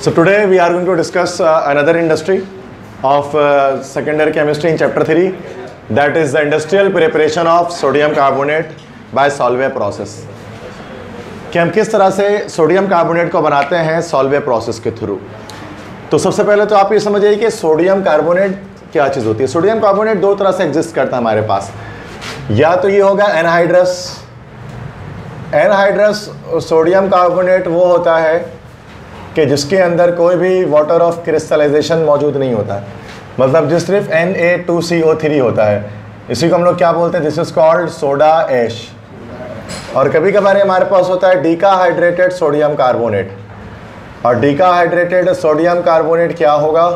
So today we are going to discuss another industry of secondary chemistry in chapter 3, that is the industrial preparation of sodium carbonate by Solvay process. कि हम किस तरह से sodium carbonate को बनाते हैं Solvay process के through. तो सबसे पहले तो आप ये समझिए कि सोडियम कार्बोनेट क्या चीज़ होती है। सोडियम कार्बोनेट दो तरह से एग्जिस्ट करता है हमारे पास, या तो ये होगा एनहाइड्रस। एनहाइड्रस सोडियम कार्बोनेट वो होता है कि जिसके अंदर कोई भी वाटर ऑफ क्रिस्टलाइजेशन मौजूद नहीं होता है, मतलब जिस सिर्फ Na2CO3 होता है। इसी को हम लोग क्या बोलते हैं, this is called soda ash. और कभी कभार हमारे पास होता है डीकाहाइड्रेटेड सोडियम कार्बोनेट। और डीकाहाइड्रेटेड सोडियम कार्बोनेट क्या होगा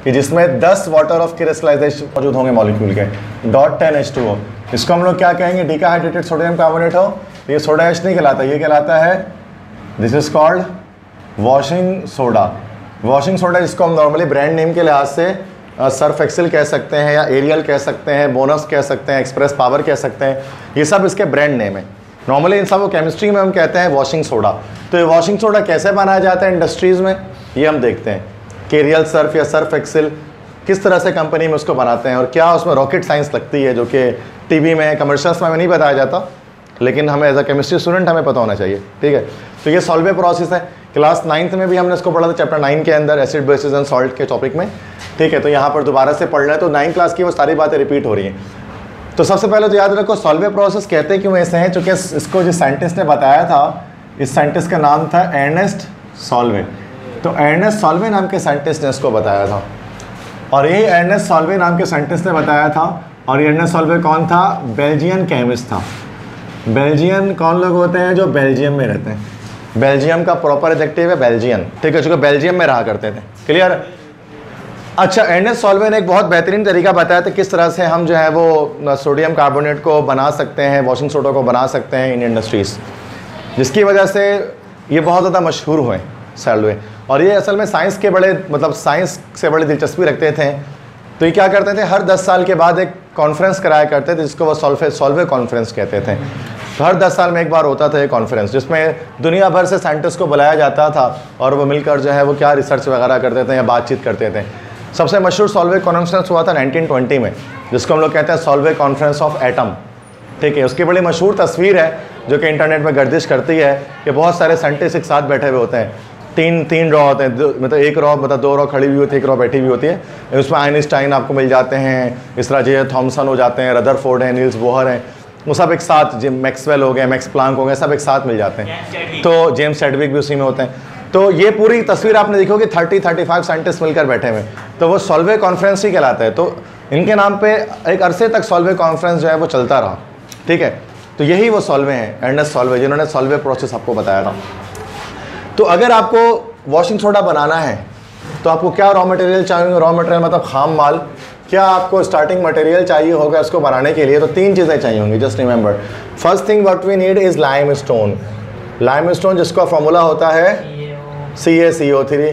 कि जिसमें 10 वाटर ऑफ क्रिस्टलाइजेशन मौजूद होंगे मॉलिक्यूल के, .10H2O। इसको हम लोग क्या कहेंगे, डीकाहाइड्रेटेड सोडियम कार्बोनेट हो। ये सोडा ऐश नहीं कहलाता, ये कहलाता है, this is called washing soda. Washing soda जिसको हम नॉर्मली ब्रांड नेम के लिहाज से सर्फ एक्सेल कह सकते हैं, या एरियल कह सकते हैं, बोनस कह सकते हैं, एक्सप्रेस पावर कह सकते हैं, ये सब इसके ब्रांड नेम है। नॉर्मली इन सब केमिस्ट्री में हम कहते हैं वॉशिंग सोडा। तो ये वॉशिंग सोडा कैसे बनाया जाता है इंडस्ट्रीज़ में, ये हम देखते हैं कि एरियल सर्फ या सर्फ एक्सेल किस तरह से कंपनी में उसको बनाते हैं, और क्या उसमें रॉकेट साइंस लगती है जो कि टीवी में कमर्शियल्स में नहीं बताया जाता, लेकिन हमें एज अ केमिस्ट्री स्टूडेंट हमें पता होना चाहिए। ठीक है, तो ये सॉल्वे प्रोसेस है। क्लास 9th में भी हमने इसको पढ़ा था, चैप्टर 9 के अंदर एसिड बेसिस एंड सॉल्ट के टॉपिक में। ठीक है, तो यहाँ पर दोबारा से पढ़ रहे हैं, तो 9th क्लास की वो सारी बातें रिपीट हो रही हैं। तो सबसे पहले तो याद रखो सॉल्वे प्रोसेस कहते क्यों ऐसे हैं, चूँकि इसको जिस साइंटिस्ट ने बताया था, इस साइंटिस्ट का नाम था अर्नेस्ट सॉल्वे। तो अर्नेस्ट सॉल्वे नाम के साइंटिस्ट ने इसको बताया था, और यही अर्नेस्ट सॉल्वे नाम के साइंटिस्ट ने बताया था। और ये अर्नेस्ट सॉल्वे कौन था, बेल्जियन केमिस्ट था। बेल्जियन कौन लोग होते हैं, जो बेल्जियम में रहते हैं। बेल्जियम का प्रॉपर एडजेक्टिव है बेल्जियन। ठीक है, चूँकि बेल्जियम में रहा करते थे। क्लियर। अच्छा, अर्नेस्ट सॉल्वे ने एक बहुत बेहतरीन तरीका बताया था किस तरह से हम जो है वो सोडियम कार्बोनेट को बना सकते हैं, वॉशिंग सोडा को बना सकते हैं इन इंडस्ट्रीज़, जिसकी वजह से ये बहुत ज़्यादा मशहूर हुए सॉल्वे। और ये असल में साइंस के बड़े, मतलब साइंस से बड़ी दिलचस्पी रखते थे। तो ये क्या करते थे, हर 10 साल के बाद एक कॉन्फ्रेंस कराया करते थे, जिसको वो सॉल्वे कॉन्फ्रेंस कहते थे। तो हर 10 साल में एक बार होता था ये कॉन्फ्रेंस, जिसमें दुनिया भर से साइंटिस्ट को बुलाया जाता था, और वो मिलकर जो है वो क्या रिसर्च वगैरह करते थे या बातचीत करते थे। सबसे मशहूर सॉल्वे कॉन्फ्रेंस हुआ था 1920 में, जिसको हम लोग कहते हैं सॉल्वे कॉन्फ्रेंस ऑफ एटम। ठीक है, उसकी बड़ी मशहूर तस्वीर है जो कि इंटरनेट में गर्दिश करती है कि बहुत सारे साइंटिस्ट एक साथ बैठे हुए होते हैं। तीन रॉ होते हैं, मतलब एक रॉ, मतलब 2 रॉ खड़ी हुई होती है, एक रॉ बैठी हुई होती है। उसमें आइंस्टाइन आपको मिल जाते हैं, इस तरह जे थॉमसन हो जाते हैं, रदरफोर्ड हैं, नील्स बोहर हैं, वो सब एक साथ, जिम मैक्सवेल हो गए, मैक्स प्लांक हो गए, सब एक साथ मिल जाते हैं। तो जेम्स चैडविक भी उसी में होते हैं। तो ये पूरी तस्वीर आपने देखी होगी, 30-35 साइंटिस्ट मिलकर बैठे हुए, तो वो सॉल्वे कॉन्फ्रेंस ही कहलाता है। तो इनके नाम पे एक अरसे तक सॉल्वे कॉन्फ्रेंस जो है वो चलता रहा। ठीक है, तो यही वो सॉल्वे हैं, अर्नेस्ट सॉल्वे, जिन्होंने सॉल्वे प्रोसेस आपको बताया था। तो अगर आपको वॉशिंग सोडा बनाना है तो आपको क्या रॉ मटेरियल चाहिए, रॉ मटेरियल मतलब खाम माल, क्या आपको स्टार्टिंग मटेरियल चाहिए होगा इसको बनाने के लिए, तो 3 चीज़ें चाहिए होंगी। Just remember, first thing what we need is limestone. Limestone जिसका फॉर्मूला होता है CaCO3,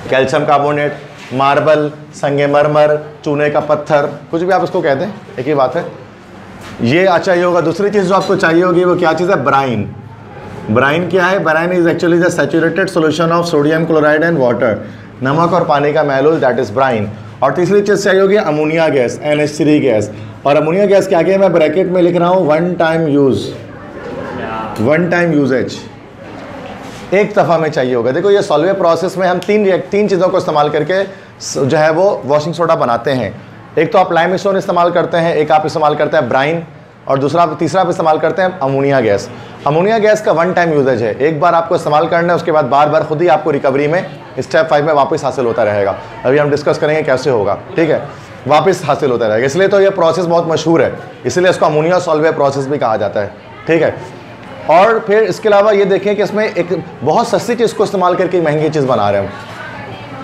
कैल्शियम कार्बोनेट, मार्बल, संगमरमर, चूने का पत्थर, कुछ भी आप इसको कहते हैं, एक ही बात है। ये चाहिए होगा। दूसरी चीज़ जो आपको चाहिए होगी वो क्या चीज़ है, ब्राइन। ब्राइन क्या है, brine is actually the saturated solution of sodium chloride and water, नमक और पानी का महलूल, दैट इज ब्राइन। और तीसरी चीज़ चाहिए होगी अमोनिया गैस, NH3 गैस। और अमोनिया गैस के आगे मैं ब्रैकेट में लिख रहा हूँ वन टाइम यूजेज, एक दफ़ा में चाहिए होगा। देखो ये सॉल्वे प्रोसेस में हम तीन चीज़ों को इस्तेमाल करके जो है वो वॉशिंग सोडा बनाते हैं। एक तो आप लाइम स्टोन इस्तेमाल करते हैं, एक आप इस्तेमाल करते हैं ब्राइन, और तीसरा आप इस्तेमाल करते हैं अमोनिया गैस। अमोनिया गैस का वन टाइम यूजेज है, एक बार आपको इस्तेमाल करना है, उसके बाद बार बार खुद ही आपको रिकवरी में स्टेप 5 में वापस हासिल होता रहेगा। अभी हम डिस्कस करेंगे कैसे होगा। ठीक है, वापस हासिल होता रहेगा, इसलिए तो ये प्रोसेस बहुत मशहूर है, इसलिए इसको अमोनिया सॉल्वे प्रोसेस भी कहा जाता है। ठीक है, और फिर इसके अलावा ये देखें कि इसमें एक बहुत सस्ती चीज़ को इस्तेमाल करके महंगी चीज़ बना रहे हैं।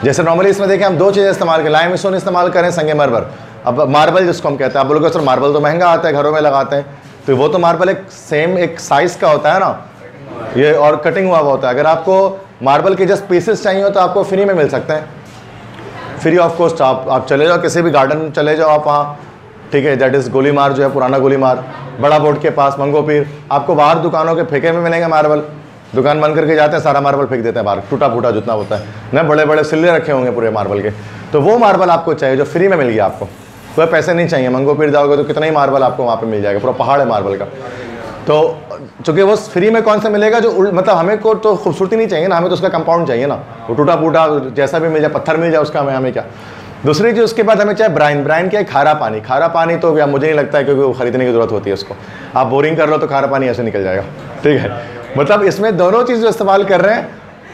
जैसे नॉर्मली इसमें देखें हम 2 चीज़ें इस्तेमाल करें, लाइम स्टोन इस्तेमाल करें, संगमरमर। अब मार्बल जिसको हम कहते हैं, आप बोलोगे सर मार्बल तो महंगा आता है, घरों में लगाते हैं, तो वो तो मार्बल एक सेम एक साइज़ का होता है ना, ये और कटिंग हुआ होता है। अगर आपको मार्बल के जस्ट पीसेस चाहिए हो तो आपको फ्री में मिल सकते हैं, फ्री ऑफ कॉस्ट। आप चले जाओ किसी भी गार्डन चले जाओ आप वहाँ, ठीक है, दैट इज़ गोलीमार जो है, पुराना गोलीमार, बड़ा बोर्ड के पास, मंगो पीर, आपको बाहर दुकानों के फेंके में मिलेंगे मार्बल। दुकान बंद करके जाते हैं, सारा मार्बल फेंक देते हैं बाहर, टूटा फूटा जितना होता है ना, बड़े बड़े सिल्ले रखे होंगे पूरे मार्बल के। तो वो मार्बल आपको चाहिए जो फ्री में मिल गया आपको, कोई पैसे नहीं चाहिए। मंगो पीर जाओगे तो कितना ही मार्बल आपको वहाँ पे मिल जाएगा, पूरा पहाड़ है मार्बल का। तो चूंकि वो फ्री में कौन सा मिलेगा जो मतलब हमें को तो खूबसूरती नहीं चाहिए ना, हमें तो उसका कंपाउंड चाहिए ना, वो टूटा फूटा जैसा भी मिल जाए, पत्थर मिल जाए उसका हमें क्या। दूसरी चीज़ उसके बाद हमें चाहिए ब्राइन। ब्राइन क्या है? खारा पानी। खारा पानी तो मुझे नहीं लगता है क्योंकि वो खरीदने की जरूरत होती है उसको, आप बोरिंग कर लो तो खारा पानी ऐसे निकल जाएगा, ठीक है। मतलब इसमें दोनों चीज़ जो इस्तेमाल कर रहे हैं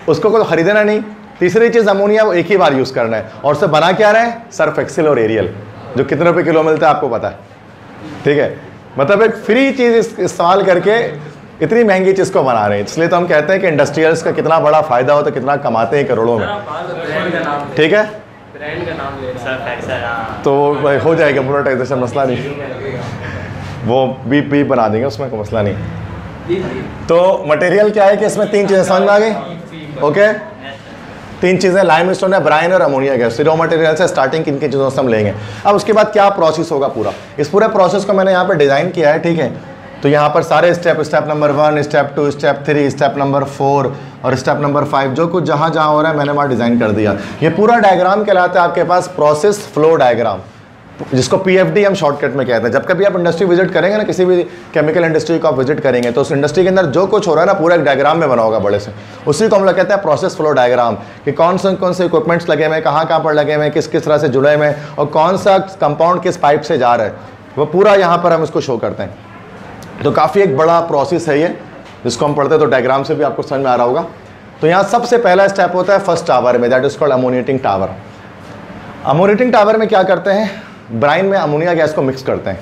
उसको कोई खरीदना नहीं। तीसरी चीज़ अमोनिया, वो एक ही बार यूज़ करना है। और उससे बना क्या रहे हैं? सर्फ एक्सेल और एरियल, जो कितने रुपए किलो मिलता है आपको पता है, ठीक है। मतलब एक फ्री चीज़ इस्तेमाल करके इतनी महंगी चीज़ को बना रहे हैं। इसलिए तो हम कहते हैं कि इंडस्ट्रियल्स का कितना बड़ा फायदा हो, तो कितना कमाते हैं करोड़ों में, ठीक है। ब्रांड का नाम ले रहा तो हो जाएगा मोनेटाइजेशन, मसला नहीं, वो भी बना देंगे, उसमें कोई मसला नहीं। तो मटेरियल क्या है कि इसमें तीन चीज़ें समझ में आ गई, ओके। तीन चीज़ें, लाइमस्टोन है, ब्राइन और अमोनिया गैस। रॉ मटेरियल से स्टार्टिंग किन किन चीज़ों से हम लेंगे। अब उसके बाद क्या प्रोसेस होगा पूरा, इस पूरे प्रोसेस को मैंने यहाँ पे डिज़ाइन किया है, ठीक है। तो यहाँ पर सारे step number 1, step 2, step 3, step number 4 और स्टेप नंबर 5 जो कुछ जहाँ जहाँ हो रहा है मैंने वहाँ डिज़ाइन कर दिया। ये पूरा डायग्राम कहलाता है आपके पास प्रोसेस फ्लो डायग्राम, जिसको PFD हम शॉर्टकट में कहते हैं। जब कभी आप इंडस्ट्री विजिट करेंगे ना, किसी भी केमिकल इंडस्ट्री को आप विजिट करेंगे तो उस इंडस्ट्री के अंदर जो कुछ हो रहा है ना पूरा एक डायग्राम में बना होगा बड़े से, उसी को हम लोग कहते हैं प्रोसेस फ्लो डायग्राम। कि कौन से इक्विपमेंट्स लगे हुए हैं, कहाँ पर लगे हुए हैं, किस किस तरह से जुड़े हुए हैं और कौन सा कंपाउंड किस पाइप से जा रहा है, वो पूरा यहाँ पर हम इसको शो करते हैं। तो काफ़ी एक बड़ा प्रोसेस है ये, जिसको हम पढ़ते हैं तो डायग्राम से भी आपको समझ में आ रहा होगा। तो यहाँ सबसे पहला स्टेप होता है फर्स्ट टावर में, that is called ammoniating tower. Ammoniating tower में क्या करते हैं? ब्राइन में अमोनिया गैस को मिक्स करते हैं।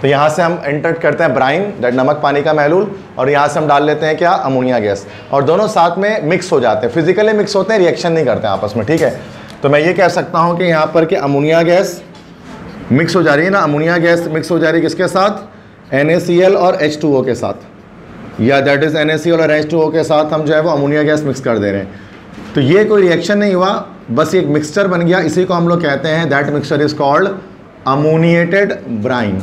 तो यहाँ से हम एंटर करते हैं ब्राइन, दैट नमक पानी का महलूल, और यहाँ से हम डाल लेते हैं क्या? अमोनिया गैस, और दोनों साथ में मिक्स हो जाते हैं, फिजिकली मिक्स होते हैं, रिएक्शन नहीं करते हैं आपस में, ठीक है। तो मैं ये कह सकता हूँ कि यहाँ पर कि अमोनिया गैस मिक्स हो जा रही है ना, अमोनिया गैस मिक्स हो जा रही है किसके साथ? NaCl और H2O के साथ, या दैट इज NaCl और H2O के साथ हम जो है वो अमोनिया गैस मिक्स कर दे रहे हैं। तो ये कोई रिएक्शन नहीं हुआ, बस एक मिक्सचर बन गया। इसी को हम लोग कहते हैं that mixture is called ammoniated brine,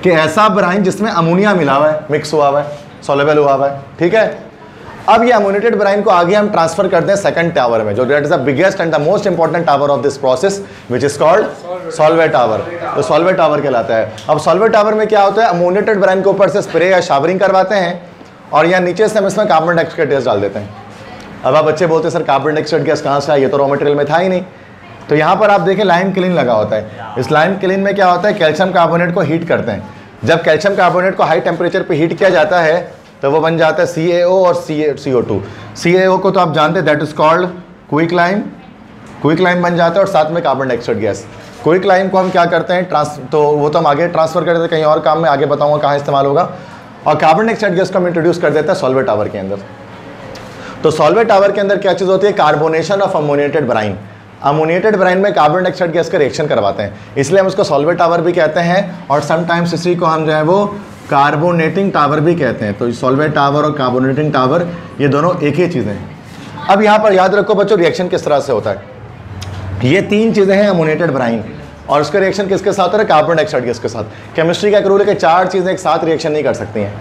कि ऐसा ब्राइन जिसमें अमोनिया मिला हुआ है, मिक्स हुआ हुआ है, सॉल्युबल हुआ हुआ है, ठीक है। अब ये अमोनिएटेड ब्राइन को आगे हम ट्रांसफर करते हैं सेकंड टावर में, जो that is the biggest and the most important tower of this process, which is called solvate tower. तो सॉल्वेट टावर कहलाता है। अब सॉल्वेट टावर में क्या होता है? अमोनिएटेड ब्राइन के ऊपर से स्प्रे या शावरिंग करवाते हैं, और यहाँ नीचे से हम इसमें कार्बन डाइऑक्साइड गैस डाल देते हैं। अब आप बच्चे बोलते हैं सर कार्बन डाइऑक्साइड गैस कहाँ से आई, ये तो रॉ मटेरियल में था ही नहीं। तो यहाँ पर आप देखें लाइम क्लीन लगा होता है। इस लाइम क्लीन में क्या होता है? कैल्शियम कार्बोनेट को हीट करते हैं। जब कैल्शियम कार्बोनेट को हाई टेम्परेचर पर हीट किया जाता है तो वो बन जाता है CaO और CO2। CaO को तो आप जानते हैं, that is called quick lime. Quick lime बन जाता है, और साथ में carbon dioxide gas. Quick lime को हम क्या करते हैं? तो वो तो हम आगे ट्रांसफर कर देते हैं कहीं और काम में, आगे बताऊंगा कहाँ इस्तेमाल होगा। और कार्बन डाइऑक्साइड गैस को हम इंट्रोड्यूस कर देते हैं सॉल्वेट टावर के अंदर। तो सॉल्वेट टावर के अंदर क्या चीज़ होती है? Carbonation of ammoniated brine. Ammoniated brine में कार्बन डाइऑक्साइड गैस का रिएक्शन करवाते हैं, इसलिए हम उसको सॉल्वेट टावर भी कहते हैं। और समटाइम्स इसी को हम जो है वो कार्बोनेटिंग टावर भी कहते हैं। तो सॉल्वेट टावर और कार्बोनेटिंग टावर ये दोनों एक ही चीज़ें हैं। अब यहाँ पर याद रखो बच्चों, रिएक्शन किस तरह से होता है। ये तीन चीज़ें हैं अमोनिएटेड ब्राइन, और उसका रिएक्शन किसके साथ हो रहा है? कार्बन डाइऑक्साइड गैस के साथ। केमिस्ट्री का एक रूल है कि 4 चीज़ें एक साथ रिएक्शन नहीं कर सकती हैं।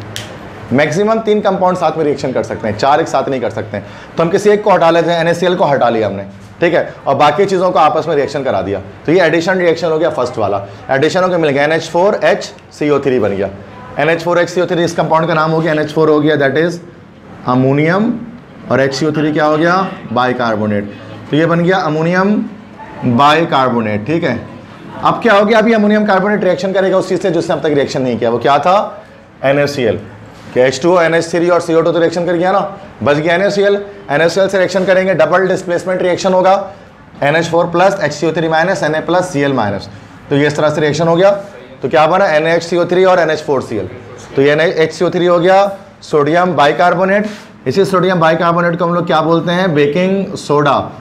मैक्सिमम 3 कंपाउंड साथ में रिएक्शन कर सकते हैं, 4 एक साथ नहीं कर सकते हैं। तो हम किसी एक को हटा लेते हैं, NaCl को हटा लिया हमने, ठीक है, और बाकी चीज़ों को आपस में रिएक्शन करा दिया। तो ये एडिशन रिएक्शन हो गया फर्स्ट वाला। एडिशन होकर मिल गया NH4HCO3 बन गया। NH4HCO3 इस कंपाउंड का नाम हो गया। NH4 हो गया दैट इज अमोनियम, और HCO3 क्या हो गया? बाइकार्बोनेट। तो ये बन गया अमोनियम बाइकार्बोनेट, ठीक है। अब क्या हो गया? अभी अमोनियम कार्बोनेट रिएक्शन करेगा उस चीज़ से जिसने अब तक रिएक्शन नहीं किया। वो क्या था? NaCl। कि H2O NH3 और CO2 तो रिएक्शन कर गया ना, बच गया NaCl। NaCl से रिएक्शन करेंगे, डबल डिस्प्लेसमेंट रिएक्शन होगा, NH4 plus HCO3 minus Na plus Cl minus. तो ये इस तरह से रिएक्शन हो गया। तो क्या बना? NaHCO3 और NH4Cl। तो ये NaHCO3 हो गया सोडियम बाइकार्बोनेट। इसी सोडियम बाइकार्बोनेट को हम लोग क्या बोलते हैं? Baking soda.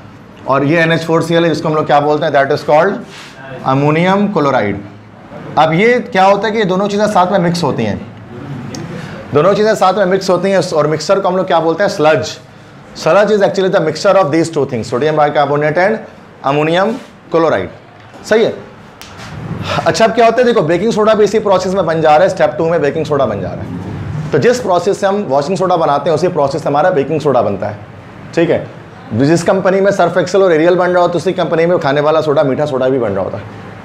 और ये NH4Cl है जिसको हम लोग क्या बोलते हैं? That is called ammonium chloride. अब ये क्या होता है कि ये दोनों चीज़ें साथ में मिक्स होती हैं, दोनों चीज़ें साथ में मिक्स होती हैं, और मिक्सर को हम लोग क्या बोलते हैं? Sludge. Sludge is actually the mixture of these 2 things, sodium bicarbonate and ammonium chloride. सही है। अच्छा अब क्या होता है? देखो बेकिंग सोडा भी इसी प्रोसेस में बन जा रहा है। स्टेप 2 में बेकिंग सोडा बन जा रहा है। तो जिस प्रोसेस से हम वॉशिंग सोडा बनाते हैं उसी प्रोसेस से हमारा बेकिंग सोडा बनता है, ठीक है। जिस कंपनी में सर्फ एक्सेल और एरियल बन रहा होता है उसी कंपनी में खाने वाला सोडा, मीठा सोडा भी बन रहा होता है,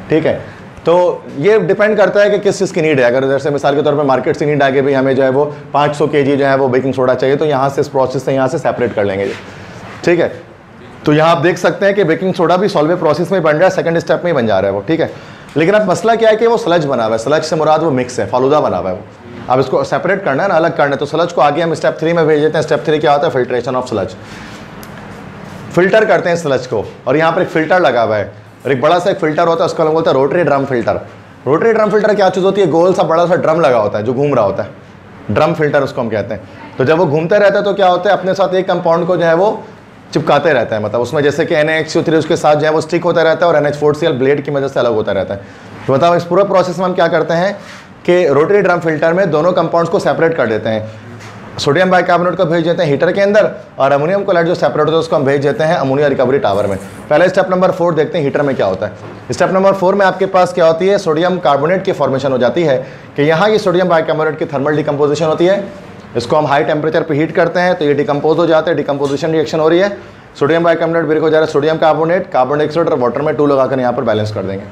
ठीक है। तो ये डिपेंड करता है कि किस चीज़ की नीड है। अगर जैसे मिसाल के तौर पे मार्केट से नीड आ गई भाई हमें जो है वो 500 kg जो है वो बेकिंग सोडा चाहिए, तो यहाँ से इस प्रोसेस से यहाँ से सेपरेट कर लेंगे, ठीक है। तो यहाँ आप देख सकते हैं कि बेकिंग सोडा भी सॉल्वे प्रोसेस में बन रहा है, सेकंड स्टेप में ही बन जा रहा है वो, ठीक है। लेकिन अब मसला क्या है कि वो स्लज बना हुआ है, स्लज से मुराद वो मिक्स है, फालूदा बना हुआ है वो। अब इसको सेपरेट करना है ना, अलग करना है, तो स्लज को आगे हम स्टेप 3 में भेज देते हैं। स्टेप 3 क्या होता है? Filtration of sludge. फिल्टर करते हैं स्लज को, और यहाँ पर एक फिल्टर लगा हुआ है, और एक बड़ा सा एक फिल्टर होता है, उसको हम बोलते हैं rotary drum filter. Rotary drum filter क्या चीज़ होती है? गोल सा बड़ा सा ड्रम लगा होता है जो घूम रहा होता है, ड्रम फिल्टर उसको हम कहते हैं। तो जब वो घूमते रहता है तो क्या होता है, अपने साथ एक कंपाउंड को जो है वो चिपकाते रहता है, मतलब उसमें जैसे कि NaHCO3 उसके साथ जो है वो स्टिक होता रहता है और NH4Cl ब्लेड की मदद से अलग होता रहता है। तो बताओ इस पूरे प्रोसेस में हम क्या करते हैं कि रोटरी ड्रम फिल्टर में दोनों कंपाउंड्स को सेपरेट कर देते हैं। सोडियम बाइकार्बोनेट को भेज देते हैं हीटर के अंदर, और अमोनियम क्लोराइड जो सेपरेट होता है उसको हम भेज देते हैं अमोनिया रिकवरी टावर में। पहले स्टेप नंबर 4 देखते हैं हीटर में क्या होता है। स्टेप नंबर 4 में आपके पास क्या होती है? सोडियम कार्बोनेट की फॉर्मेशन हो जाती है कि यहाँ ये सोडियम बाइकार्बोनेट की थर्मल डिकम्पोजिशन होती है। इसको हम हाई टेम्परेचर पर हीट करते हैं तो ये डिकम्पोज हो जाते हैं, डिकम्पोजिशन रिएक्शन हो रही है, सोडियम बाइकार्बोनेट ब्रेक हो जा रहा है, सोडियम कार्बोनेट, कार्बन डाइऑक्साइड और वाटर में 2 लगाकर यहाँ पर बैलेंस कर देंगे।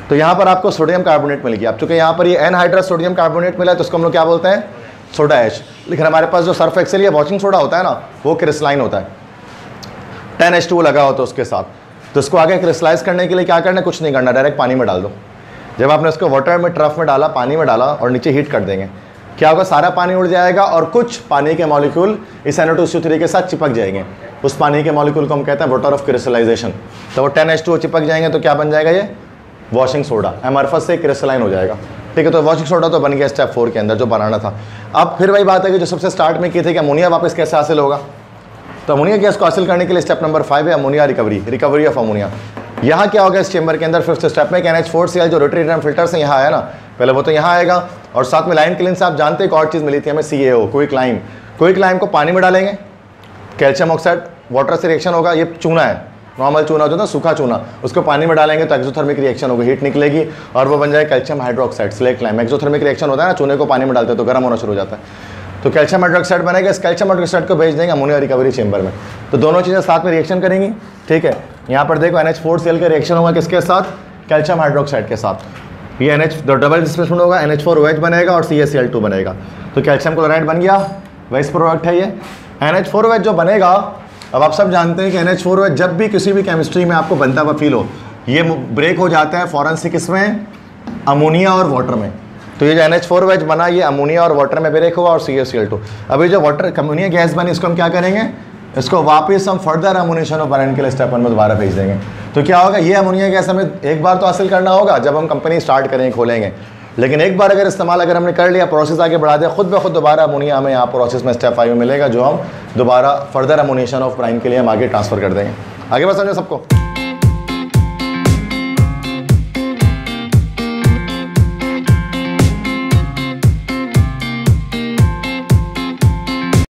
तो यहाँ पर आपको सोडियम कार्बोनेट मिलेगी। अब चूंकि यहाँ पर ये एनहाइड्रस सोडियम कार्बोनेट मिला है तो उसको हम लोग क्या बोलते हैं? Soda ash. लेकिन हमारे पास जो सर्फ एक्सेल या वॉशिंग सोडा होता है ना, वो क्रिस्टलाइन होता है, 10H2 लगा होता है उसके साथ। तो इसको आगे क्रिस्टलाइज करने के लिए क्या करना है? कुछ नहीं करना, डायरेक्ट पानी में डाल दो। जब आपने उसको वाटर में ट्रफ में डाला, पानी में डाला और नीचे हीट कर देंगे, क्या होगा? सारा पानी उड़ जाएगा और कुछ पानी के मॉलिक्यूल इस NO2CO3 के साथ चिपक जाएंगे। उस पानी के मॉलिक्यूल को हम कहते हैं वाटर ऑफ क्रिस्टलाइजेशन। तो वो 10H2 चिपक जाएंगे तो क्या बन जाएगा? ये वॉशिंग सोडा एमरफस से क्रिस्टलाइन हो जाएगा, ठीक है। तो वॉशिंग सोडा तो बन गया स्टेप 4 के अंदर जो बनाना था। अब फिर वही बात है कि जो सबसे स्टार्ट में की थी कि अमोनिया वापस कैसे हासिल होगा। तो अमोनिया गैस को हासिल करने के लिए स्टेप नंबर 5 है ammonia recovery, recovery of ammonia. यहाँ क्या होगा इस चेंबर के अंदर? 5th स्टेप में NH4Cl जो रोटरी ड्रम फिल्टर से यहाँ आया ना, पहले वो तो यहाँ आएगा, और साथ में लाइम क्लीन से आप जानते हैं एक और चीज़ मिली थी हमें, CaO, quick lime. Quick lime को पानी में डालेंगे, कैल्शियम ऑक्साइड वाटर से रिएक्शन होगा, ये चूना है, नॉर्मल चूना जो ना, सूखा चूना, उसको पानी में डालेंगे तो एक्सोथर्मिक रिएक्शन होगी, हीट निकलेगी और वो बन जाएगा calcium hydroxide, slate lime. Exothermic reaction होता है ना, चूने को पानी में डालते हैं तो गर्म होना शुरू हो जाता है, तो कैल्शियम हाइड्रोक्साइड बनेगा। इस कैल्शियम हाइड्रोक्साइड को भेज देंगे अमोनिया रिकवरी चेंबर में। तो दोनों चीज़ें साथ में रिएक्शन करेंगी, ठीक है। यहाँ पर देखो NH4Cl का रिएक्शन होगा किसके साथ? कैल्शियम हाइड्रोक्साइड के साथ। ये NH डबल डिस्प्लेसमेंट होगा, NH4OH बनेगा और CaCl2 बनेगा, तो कैल्शियम क्लोराइड बन गया, वेस्ट प्रोडक्ट है ये। NH4OH जो बनेगा, अब आप सब जानते हैं कि NH4OH जब भी किसी भी केमिस्ट्री में आपको बनता हुआ फील हो, ये ब्रेक हो जाता है फॉरन से किसमें? अमोनिया और वाटर में। तो ये जो NH4OH बना ये अमोनिया और वाटर में ब्रेक हुआ और CaCl2। अभी जो वाटर अमोनिया गैस बनी इसको हम क्या करेंगे? इसको वापस हम फर्दर अमोनिएशन ऑफ बनाने के लिए स्टेप 1 में दोबारा भेज देंगे। तो क्या होगा? ये अमोनिया गैस हमें एक बार तो हासिल करना होगा जब हम कंपनी स्टार्ट करेंगे, खोलेंगे, लेकिन एक बार अगर इस्तेमाल अगर हमने कर लिया, प्रोसेस आगे बढ़ा दिया, खुद ब खुद दोबारा अमोनिया हमें यहाँ प्रोसेस में स्टेप 5 में मिलेगा, जो हम दोबारा फर्दर अमोनिएशन ऑफ ब्राइन के लिए हम आगे ट्रांसफर कर देंगे। आगे बस समझो सबको।